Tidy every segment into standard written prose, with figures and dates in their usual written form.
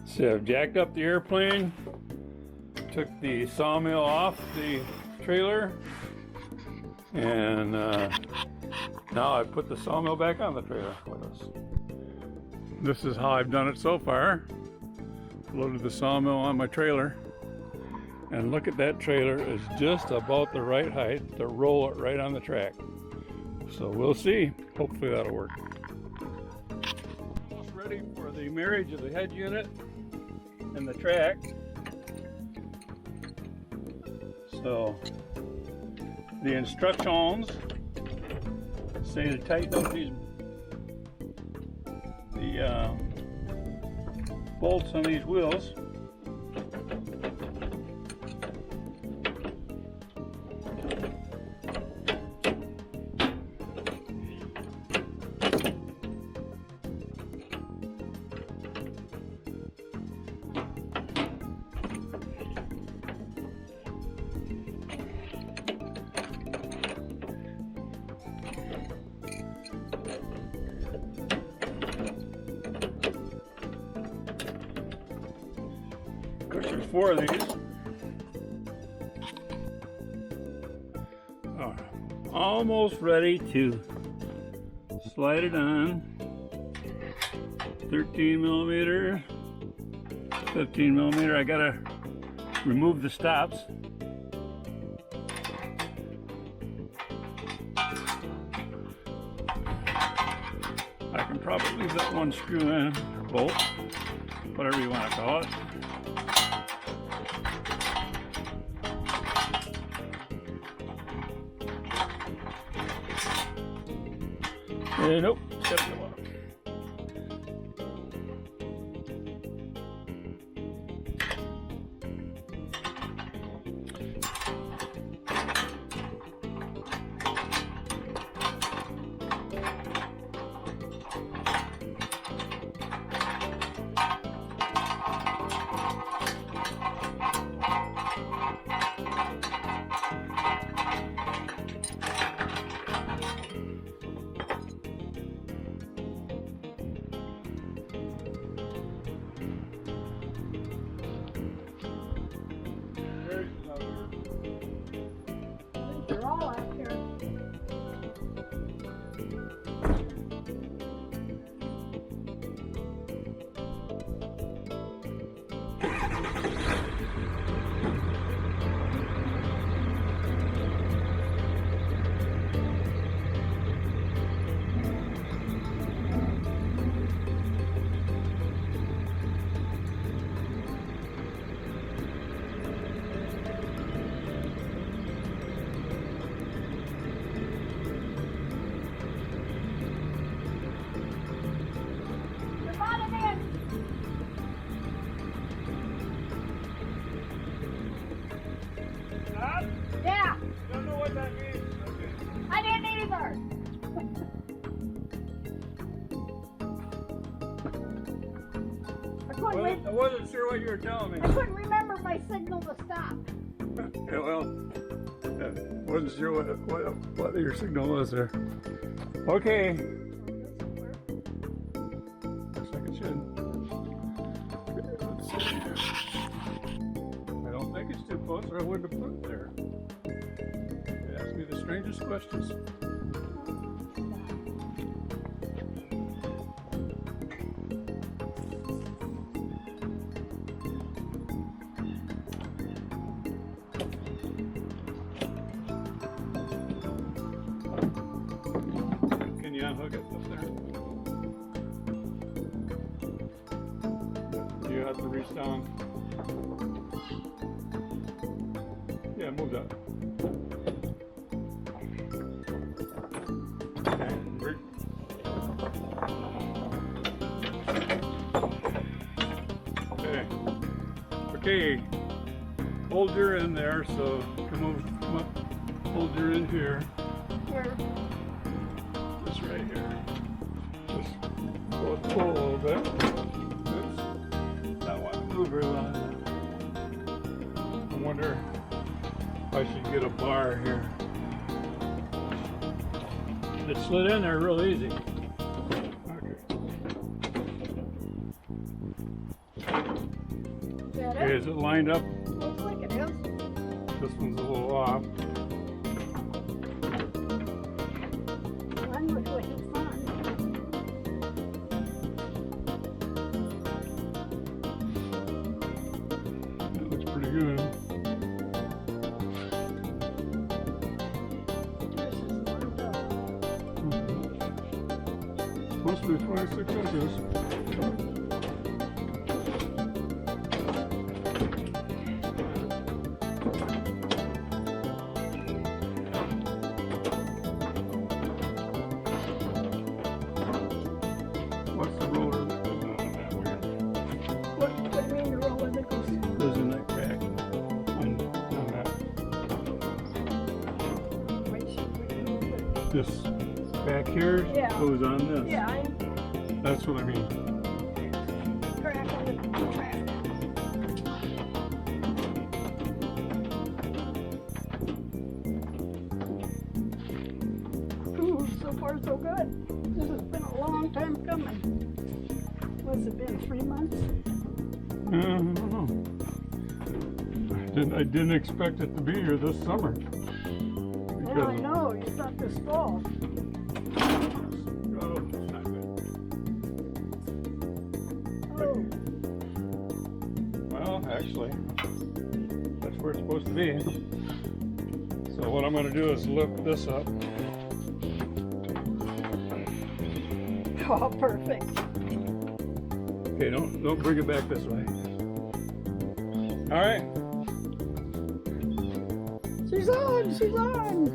So I've jacked up the airplane, took the sawmill off the trailer, and now I've put the sawmill back on the trailer with us. This is how I've done it so far. Loaded the sawmill on my trailer, and look at that trailer is just about the right height to roll it right on the track. So we'll see. Hopefully that'll work. Almost ready for the marriage of the head unit and the track. So the instructions say to tighten up the bolts on these wheels. There's 4 of these. Oh, almost ready to slide it on. 13 millimeter, 15 millimeter. I gotta remove the stops. I can probably leave that one screw in, or bolt, whatever you want to call it. Nope, stepped it off. They're all out here. Yeah. Don't know what that means. Okay. I didn't either. I wasn't sure what you were telling me. I couldn't remember my signal to stop. Yeah, well, wasn't sure what your signal was there. Okay. Looks like it should. Okay, let's see. I don't think it's too close, or I wouldn't have put it there. It asked me the strangest questions. Can you unhook it up there? You have to reach down. Yeah, move that. Okay. Okay. Hold your in there, so come up. Hold your in here. Here. This right here. Just pull a little bit. Oops. Not want to move very well. I wonder if I should get a bar here. It slid in there real easy. Is that Okay, it? is it lined up? Looks like it is. This one's a little off. Mine looks like it's fine. That looks pretty good. This is lined up. Supposed to be 26 inches. What's the roller that goes on that way? What do you mean the roller that goes? Goes in that crack on that. Wait, see, wait, wait. This back here Yeah. goes on this. Yeah, That's what I mean. crack on the track. Ooh, so far so good. This has been a long time coming. What's it been, 3 months? I don't know. I didn't expect it to be here this summer. Yeah, I know. You thought this fall. Oh, it's not good. Oh, Well, actually, that's where it's supposed to be. So what I'm going to do is lift this up. oh perfect. Okay, don't bring it back this way. All right. She's on. She's on.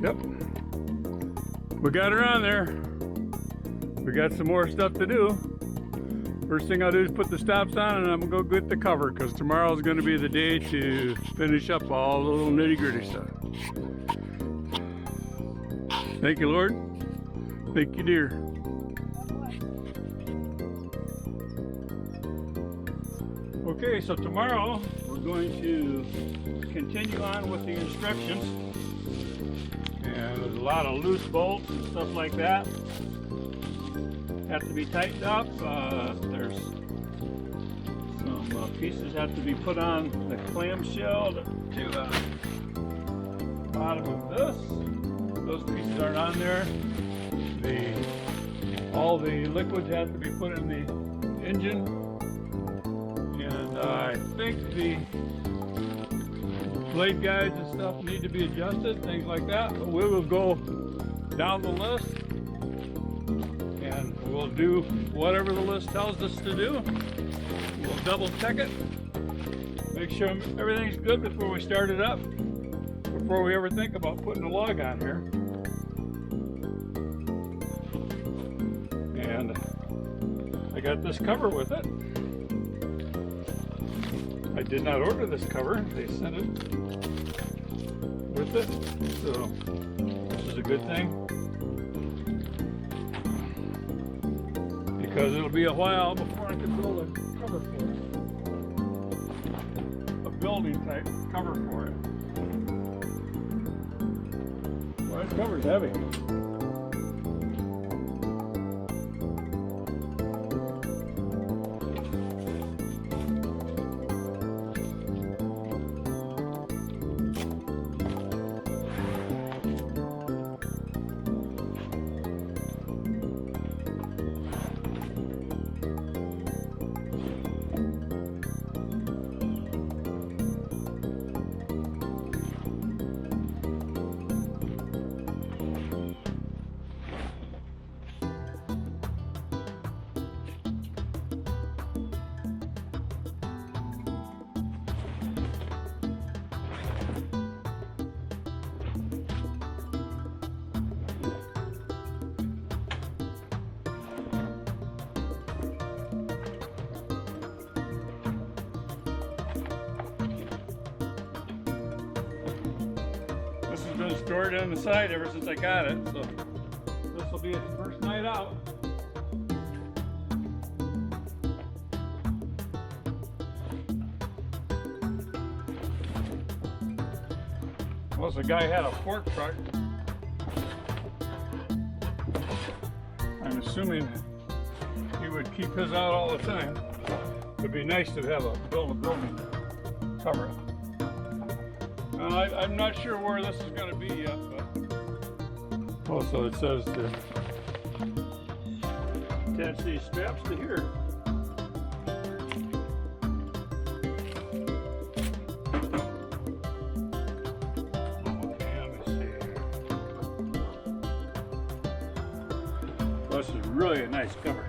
Yep. We got her on there. We got some more stuff to do. First thing I'll do is put the stops on and I'm gonna go get the cover because tomorrow's gonna be the day to finish up all the little nitty gritty stuff. Thank you, Lord. Thank you, dear. Okay, so tomorrow we're going to continue on with the instructions. And there's a lot of loose bolts and stuff like that. Have to be tightened up. There's some pieces have to be put on the clamshell to bottom of this. Those pieces aren't on there. All the liquids have to be put in the engine. And I think the blade guides and stuff need to be adjusted, things like that. But we will go down the list and we'll do whatever the list tells us to do. We'll double check it, make sure everything's good before we start it up, before we ever think about putting a log on here. And I got this cover with it. I did not order this cover, they sent it with it, so this is a good thing because it'll be a while before I can build a cover for it, a building type cover for it. Well, this cover's heavy. This has been stored on the side ever since I got it, so this will be its first night out. Unless the guy had a fork truck. I'm assuming he would keep his out all the time. It'd be nice to have a building cover it. I'm not sure where this is going to be yet, but also it says to attach these straps to here. This is really a nice cover.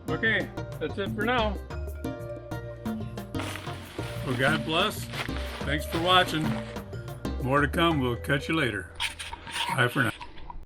Okay, that's it for now. Well, God bless. Thanks for watching. More to come. We'll catch you later. Bye for now.